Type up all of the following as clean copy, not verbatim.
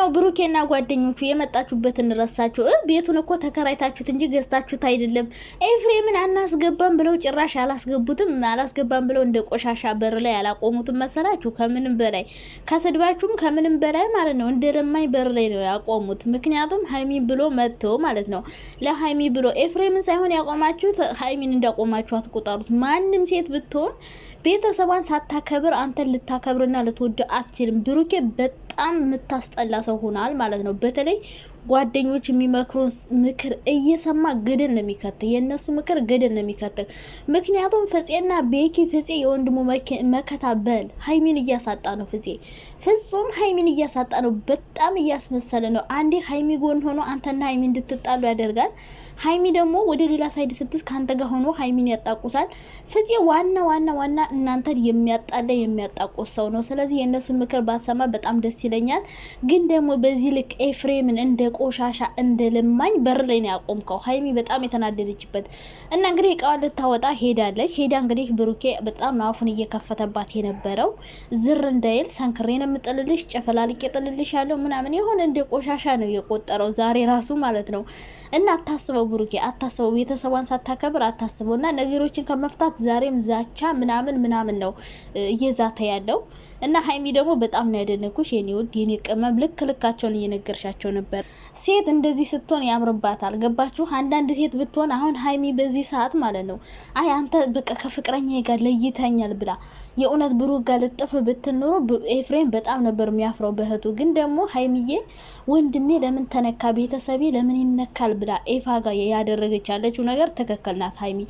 ለማንኛው ብሩኬና ጓደኞቹ የመጣችሁበትን ረሳችሁ። ቤቱን እኮ ተከራይታችሁት እንጂ ገዝታችሁት አይደለም። ኤፍሬምን አናስገባም ብለው ጭራሽ አላስገባም ብለው እንደ ቆሻሻ በር ላይ ያላቆሙትም መሰላችሁ። ከምንም በላይ ከስድባችሁም ከምንም በላይ ማለት ነው እንደ ለማኝ በር ላይ ነው ያቆሙት። ምክንያቱም ሀይሚ ብሎ መጥቶ ማለት ነው ለሀይሚ ብሎ ኤፍሬምን ሳይሆን ያቆማችሁት ሀይሚን እንዳቆማችሁ አትቆጠሩት። ማንም ሴት ብትሆን ቤተሰቧን ሳታከብር አንተን ልታከብርና ልትወድ አትችልም። ብሩኬ በጣም የምታስጠላ ሰው ሆናል ማለት ነው። በተለይ ጓደኞች የሚመክሩን ምክር እየሰማ ገደል ነው የሚከት። የነሱ ምክር ገደል ነው የሚከት። ምክንያቱም ፍፄና ቤኪ ፍፄ የወንድሙ መከታ በል ሀይሚን እያሳጣ ነው። ፍጹም ሀይሚን እያሳጣ ነው። በጣም እያስመሰለ ነው። አንዴ ሀይሚ ጎን ሆኖ አንተና ሀይሚ እንድትጣሉ ያደርጋል። ሀይሚ ደግሞ ወደ ሌላ ሳይድ ስትስ ካንተ ጋር ሆኖ ሀይሚን ያጣቁሳል። ፍፄ ዋና እናንተን የሚያጣላ የሚያጣቁስ ሰው ነው። ስለዚህ የእነሱን ምክር ባትሰማ በጣም ደስ ይለኛል። ግን ደግሞ በዚህ ልክ ኤፍሬምን እንደ ቆሻሻ እንደ ለማኝ በር ላይ ነው ያቆምከው። ሀይሚ በጣም የተናደደችበት እና እንግዲህ እቃዋን ልታወጣ ሄዳለች። ሄዳ እንግዲህ ብሩኬ በጣም ነው አፉን እየከፈተባት የነበረው። ዝር እንዳይል ሰንክሬን የምጥልልሽ ጨፈላልቄ ጥልልሽ ያለው ምናምን የሆነ እንደ ቆሻሻ ነው የቆጠረው ዛሬ ራሱ ማለት ነው። እና አታስበው ብሩኬ አታስበው፣ ቤተሰቧን ሳታከብር አታስበው። እና ነገሮችን ከመፍታት ዛሬም ዛቻ ምናምን ነው እየዛተ ያለው። እና ሀይሚ ደግሞ በጣም ነው ያደነኩሽ የኔ ውድ የኔ ቅመም። ልካቸውን እየነገርሻቸው ነበር። ሴት እንደዚህ ስትሆን ያምርባታል። ገባችሁ? አንዳንድ ሴት ብትሆን አሁን ሀይሚ በዚህ ሰዓት ማለት ነው አይ አንተ በቃ ከፍቅረኛ ጋር ለይተኛል ብላ የእውነት ብሩክ ጋር ልጥፍ ብትኖሩ ኤፍሬም በጣም ነበር የሚያፍረው በህቱ። ግን ደግሞ ሀይሚዬ ወንድሜ ለምን ተነካ ቤተሰቤ ለምን ይነካል ብላ ኤፋ ጋር ያደረገች ያለችው ነገር ትክክል ናት። ሀይሚ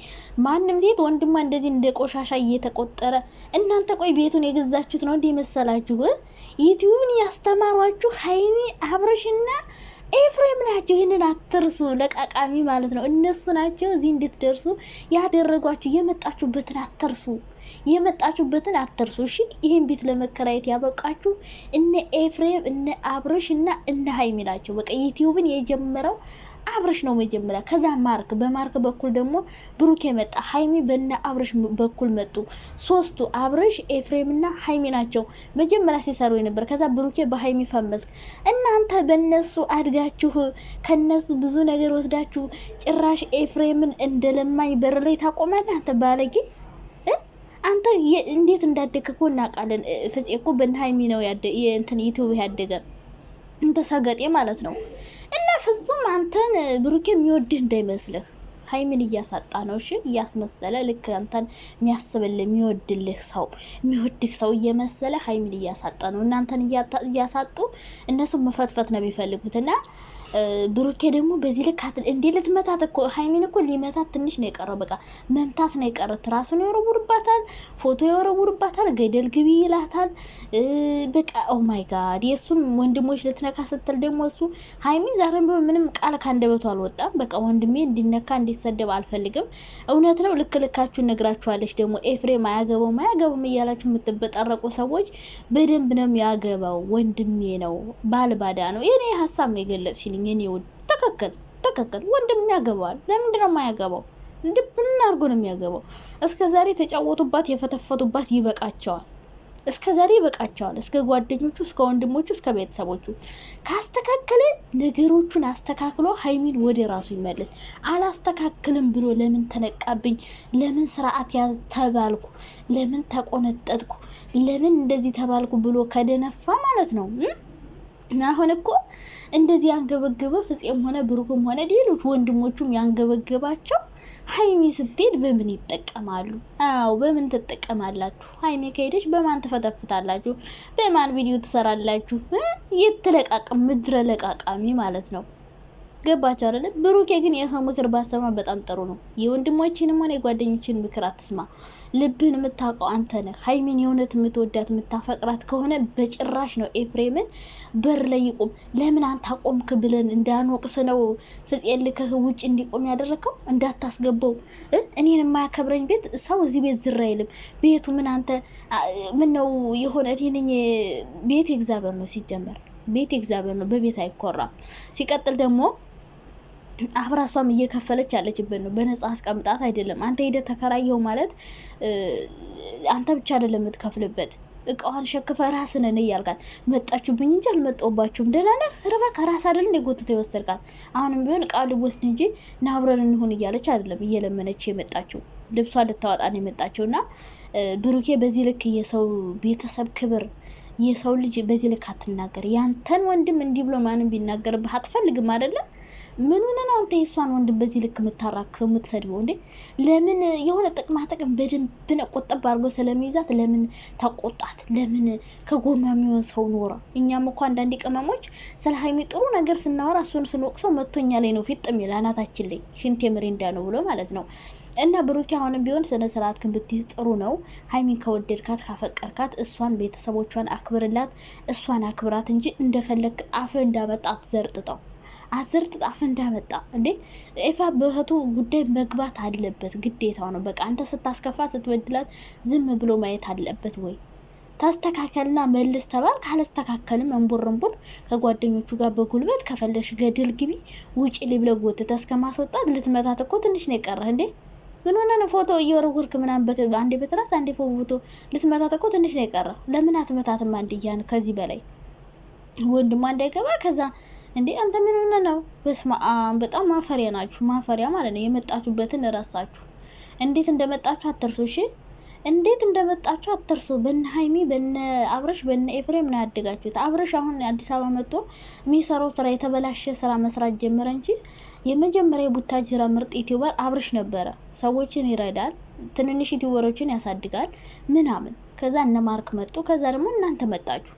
ማንም ሴት ወንድሟ እንደዚህ እንደ ቆሻሻ እየተቆጠረ እናንተ ቆይ ቤቱን የገዛችሁት ነው እንዲህ መሰላችሁ? ዩቲዩብን ያስተማሯችሁ ሀይሚ አብረሽና ኤፍሬም ናቸው። ይህንን አትርሱ። ለቃቃሚ ማለት ነው እነሱ ናቸው እዚህ እንድትደርሱ ያደረጓችሁ። የመጣችሁበትን አትርሱ። እሺ ይህን ቤት ለመከራየት ያበቃችሁ እነ ኤፍሬም እነ አብረሽ እና እነ ሀይሚ ናቸው። በቃ ዩቲዩብን የጀመረው አብረሽ ነው መጀመሪያ። ከዛ በማርክ በኩል ደግሞ ብሩኬ መጣ። ሀይሚ በእነ አብረሽ በኩል መጡ። ሶስቱ አብረሽ ኤፍሬም እና ሀይሚ ናቸው መጀመሪያ ሲሰሩ የነበር። ከዛ ብሩኬ በሀይሚ ፈመስክ። እናንተ በእነሱ አድጋችሁ ከነሱ ብዙ ነገር ወስዳችሁ ጭራሽ ኤፍሬምን እንደለማኝ በር ላይ ታቆማለህ። አንተ ባለጌ አንተ እንዴት እንዳደገ እኮ እናውቃለን። ፍፄ እኮ በእነ ሀይሚ ነው እንትን ዩቲዩብ ያደገ እንተ ሰገጤ ማለት ነው። እና ፍጹም አንተን ብሩኬ የሚወድህ እንዳይመስልህ ሀይሚን እያሳጣ ነው። እሺ እያስመሰለ ልክ አንተን የሚያስብልህ የሚወድህ ሰው እየመሰለ ሀይሚን እያሳጣ ነው። እናንተን እያሳጡ እነሱ መፈትፈት ነው የሚፈልጉትና ብሩኬ ደግሞ በዚህ ልክ እንዴ ልትመታት እኮ ሀይሚን እኮ ሊመታት ትንሽ ነው የቀረው። በቃ መምታት ነው የቀረው። ትራሱን ይወረውርባታል፣ ፎቶ ይወረውርባታል፣ ገደል ግቢ ይላታል። በቃ ኦ ማይ ጋድ የሱን ወንድሞች ልትነካ ስትል ደግሞ እሱ ሀይሚን ዛሬም ቢሆን ምንም ቃል ካንደበቱ አልወጣም። በቃ ወንድሜ እንዲነካ እንዲሰደብ አልፈልግም። እውነት ነው ልካችሁ ነግራችኋለች። ደግሞ ኤፍሬም አያገባውም እያላችሁ የምትበጠረቁ ሰዎች በደንብ ነው ያገባው። ወንድሜ ነው ባልባዳ ነው። የኔ ሀሳብ ነው የገለጽሽልኝ። የኔ ውድ ተከክል ወንድም ያገባዋል። ለምንድን ነው የማያገባው? እንድብና አርጎ ነው የሚያገባው። እስከዛሬ ተጫወቱባት የፈተፈቱባት ይበቃቸዋል። እስከ ጓደኞቹ እስከ ወንድሞቹ እስከ ቤተሰቦቹ ካስተካከለ ነገሮቹን አስተካክሎ ሀይሚን ወደ ራሱ ይመለስ። አላስተካክልም ብሎ ለምን ተነቃብኝ፣ ለምን ስርዓት ተባልኩ፣ ለምን ተቆነጠጥኩ፣ ለምን እንደዚህ ተባልኩ ብሎ ከደነፋ ማለት ነው አሁን እኮ እንደዚህ ያንገበገበ ፍፄም ሆነ ብሩክም ሆነ ሌሎች ወንድሞቹም ያንገበገባቸው ሀይሚ ስትሄድ በምን ይጠቀማሉ? አዎ በምን ትጠቀማላችሁ? ሀይሚ ከሄደች በማን ትፈተፍታላችሁ? በማን ቪዲዮ ትሰራላችሁ? የትለቃቀም ምድረ ለቃቃሚ ማለት ነው። ገባችሁ አይደለ? ብሩኬ ግን የሰው ምክር ባሰማ በጣም ጥሩ ነው። የወንድሞችንም ሆነ የጓደኞችን ምክር አትስማ። ልብህን የምታውቀው አንተ ነህ። ሀይሚን የእውነት የምትወዳት የምታፈቅራት ከሆነ በጭራሽ ነው ኤፍሬምን በር ላይ ይቆም። ለምን አንተ አቆምክ ብለን እንዳንወቅስ ነው ፍፄን ልከህ ውጭ እንዲቆም ያደረከው። እንዳታስገባው እኔን የማያከብረኝ ቤት ሰው እዚህ ቤት ዝር አይልም። ቤቱ ምን አንተ ምን ነው የሆነ እኔ ቤት እግዚአብሔር ነው። ሲጀመር ቤት እግዚአብሔር ነው። በቤት አይኮራም። ሲቀጥል ደግሞ አብራሷም እየከፈለች ያለችበት ነው። በነጻ አስቀምጣት አይደለም። አንተ ሄደ ተከራየው ማለት አንተ ብቻ አይደለም የምትከፍልበት። እቃዋን ሸክፈ ራስን ነን እያልካት መጣችሁብኝ እንጂ አልመጣሁባችሁም ደህና ነህ ረባ ከራስ አይደል እንደ ጎትተ ይወሰድካት አሁንም ቢሆን ቃል ወስድ እንጂ ናብረን እንሁን እያለች አይደለም እየለመነች የመጣችው ልብሷ ልታወጣ ነው የመጣችውና ብሩኬ በዚህ ልክ የሰው ቤተሰብ ክብር የሰው ልጅ በዚህ ልክ አትናገር ያንተን ወንድም እንዲህ ብሎ ማንም ቢናገርብህ አትፈልግም አይደለ ምን ሆነ ነው አንተ የሷን ወንድም በዚህ ልክ የምታራክሰው የምትሰድበው እንዴ ለምን የሆነ ጥቅም በደንብ ነው ቆጠብ አድርጎ ስለሚይዛት ለምን ተቆጣት ለምን ከጎኗ የሚሆን ሰው ኖራ እኛም እኮ አንዳንድ ቅመሞች ስለ ሀይሚ ጥሩ ነገር ስናወራ እሱን ስንወቅሰው መቶኛ ላይ ነው ፊት የሚል አናታችን ላይ ሽንቴ ምሬንዳ ነው ብሎ ማለት ነው እና ብሩኬ አሁንም ቢሆን ስነ ስርዓት ግን ብትይዝ ጥሩ ነው ሀይሚን ከወደድካት ካፈቀርካት እሷን ቤተሰቦቿን አክብርላት እሷን አክብራት እንጂ እንደፈለግ አፍ እንዳመጣ አትዘርጥጠው አዘርጥጥ አፍ እንዳመጣ እንዴ ኤፋ በህቱ ጉዳይ መግባት አለበት ግዴታው ነው በቃ አንተ ስታስከፋ ስትበድላት ዝም ብሎ ማየት አለበት ወይ ታስተካከልና መልስ ተባል ካለስተካከልም እንቡርንቡር ከጓደኞቹ ጋር በጉልበት ከፈለሽ ገድል ግቢ ውጪ ሊብለጎት ተስከማስወጣት ልትመታት እኮ ትንሽ ነው የቀረህ እንዴ ምን ሆነ ነው ፎቶ እየወረወርክ ምናምን አንዴ በትራስ አንዴ ፎቶ ልትመታት እኮ ትንሽ ነው የቀረህ ለምን አትመታትም አንድያን ከዚህ በላይ ወንድሟ እንዳይገባ ከዛ እንዴ አንተ ምን ሆነ ነው በስማ በጣም ማፈሪያ ናችሁ ማፈሪያ ማለት ነው የመጣችሁበትን ረሳችሁ እንዴት እንደመጣችሁ አትርሱ እሺ እንዴት እንደመጣችሁ አትርሱ በነ ሀይሚ በነ አብረሽ በነ ኤፍሬም ነው ያደጋችሁት አብረሽ አሁን አዲስ አበባ መጥቶ የሚሰራው ስራ የተበላሸ ስራ መስራት ጀመረ እንጂ የመጀመሪያ ቡታጅራ ምርጥ ዩቲዩበር አብረሽ ነበረ ሰዎችን ይረዳል ትንንሽ ዩቲዩበሮችን ያሳድጋል ምናምን ከዛ እነ ማርክ መጡ ከዛ ደግሞ እናንተ መጣችሁ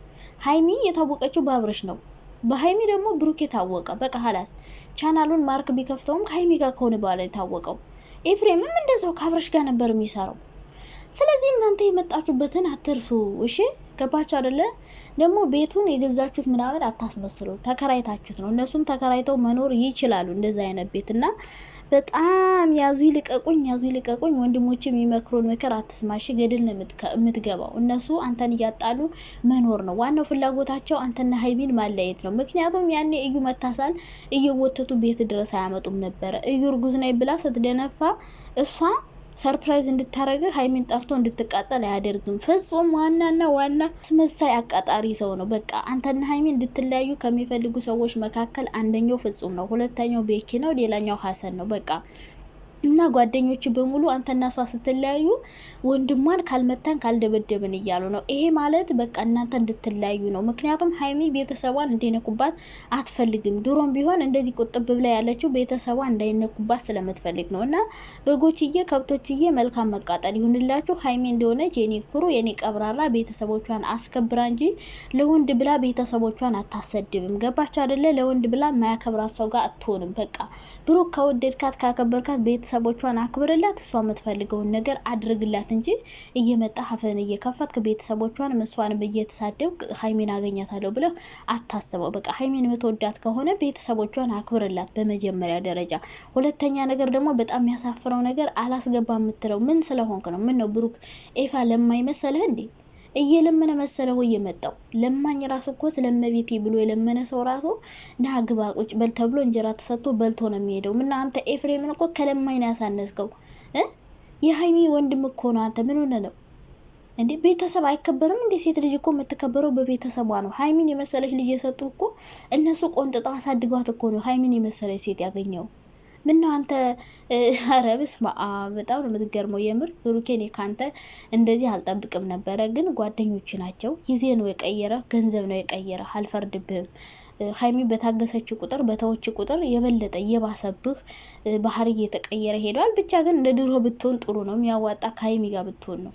ሀይሚ የታወቀችው በአብረሽ ነው በሀይሚ ደግሞ ብሩክ የታወቀ በቃ ሀላስ ቻናሉን ማርክ ቢከፍተውም ከሀይሚ ጋር ከሆነ በኋላ የታወቀው ኤፍሬምም እንደዛው ከአብረሽ ጋር ነበር የሚሰራው ስለዚህ እናንተ የመጣችሁበትን አትርሱ እሺ ገባችሁ አይደለ ደግሞ ቤቱን የገዛችሁት ምናምን አታስመስሉ ተከራይታችሁት ነው እነሱም ተከራይተው መኖር ይችላሉ እንደዛ አይነት ቤትና በጣም ያዙ ይልቀቁኝ ወንድሞች የሚመክሩን ምክር አትስማሽ ገድል ነው የምትገባው እነሱ አንተን እያጣሉ መኖር ነው ዋናው ፍላጎታቸው አንተና ሀይሚን ማለየት ነው ምክንያቱም ያኔ እዩ መታሳል እየወተቱ ቤት ድረስ አያመጡም ነበር እዩ እርጉዝ ነኝ ብላ ስትደነፋ እሷ ሰርፕራይዝ እንድታረገ ሀይሚን ጠርቶ እንድትቃጠል አያደርግም ፍጹም ዋና ስመሳይ አቃጣሪ ሰው ነው በቃ አንተና ሀይሚን እንድትለያዩ ከሚፈልጉ ሰዎች መካከል አንደኛው ፍጹም ነው ሁለተኛው ቤኪ ነው ሌላኛው ሀሰን ነው በቃ እና ጓደኞቹ በሙሉ አንተና እሷ ስትለያዩ ወንድሟን ካልመታን ካልደበደብን እያሉ ነው ይሄ ማለት በቃ እናንተ እንድትለያዩ ነው ምክንያቱም ሀይሚ ቤተሰቧን እንዲነኩባት አትፈልግም ድሮም ቢሆን እንደዚህ ቁጥብ ብላ ያለችው ቤተሰቧን እንዳይነኩባት ስለምትፈልግ ነው እና በጎችዬ ከብቶችዬ መልካም መቃጠል ይሁንላችሁ ሀይሚ እንደሆነች የኔ ኩሩ የኔ ቀብራራ ቤተሰቦቿን አስከብራ እንጂ ለወንድ ብላ ቤተሰቦቿን አታሰድብም ገባችሁ አይደለ ለወንድ ብላ ማያከብራት ሰው ጋር አትሆንም በቃ ብሩክ ከወደድካት ካከበርካት ቤተሰቦቿን አክብርላት እሷ የምትፈልገውን ነገር አድርግላት እንጂ እየመጣ ሀፈን እየከፈትክ ቤተሰቦቿን መስዋዕን በየተሳደብ ሀይሚን አገኛታለሁ ብለህ አታስበው በቃ ሀይሚን የምትወዳት ከሆነ ቤተሰቦቿን አክብርላት በመጀመሪያ ደረጃ ሁለተኛ ነገር ደግሞ በጣም የሚያሳፍረው ነገር አላስገባ የምትለው ምን ስለሆንክ ነው ምን ነው ብሩክ ኤፋ ለማይመሰልህ እንዴ እየለመነ መሰለው እየመጣው ለማኝ ራሱ እኮ ስለመቤቴ ብሎ የለመነ ሰው ራሱ ናግባ ቁጭ በል ተብሎ እንጀራ ተሰጥቶ በልቶ ነው የሚሄደው እና አንተ ኤፍሬምን እኮ ከለማኝ ነው ያሳነስከው የሀይሚ ወንድም እኮ ነው አንተ ምን ሆነ ነው እንዴ ቤተሰብ አይከበርም እንዴ ሴት ልጅ እኮ የምትከበረው በቤተሰቧ ነው ሀይሚን የመሰለች ልጅ የሰጡ እኮ እነሱ ቆንጥጣ አሳድጓት እኮ ነው ሀይሚን የመሰለች ሴት ያገኘው ምን አንተ አረብስ በጣም ነው የምትገርመው የምር ብሩኬኔ ካንተ እንደዚህ አልጠብቅም ነበረ ግን ጓደኞች ናቸው ጊዜ ነው የቀየረ ገንዘብ ነው የቀየረ አልፈርድብህም ሀይሚ በታገሰች ቁጥር በተወች ቁጥር የበለጠ የባሰብህ ባህሪ እየተቀየረ ሄዷል ብቻ ግን እንደ ድሮ ብትሆን ጥሩ ነው የሚያዋጣ ከሀይሚ ጋር ብትሆን ነው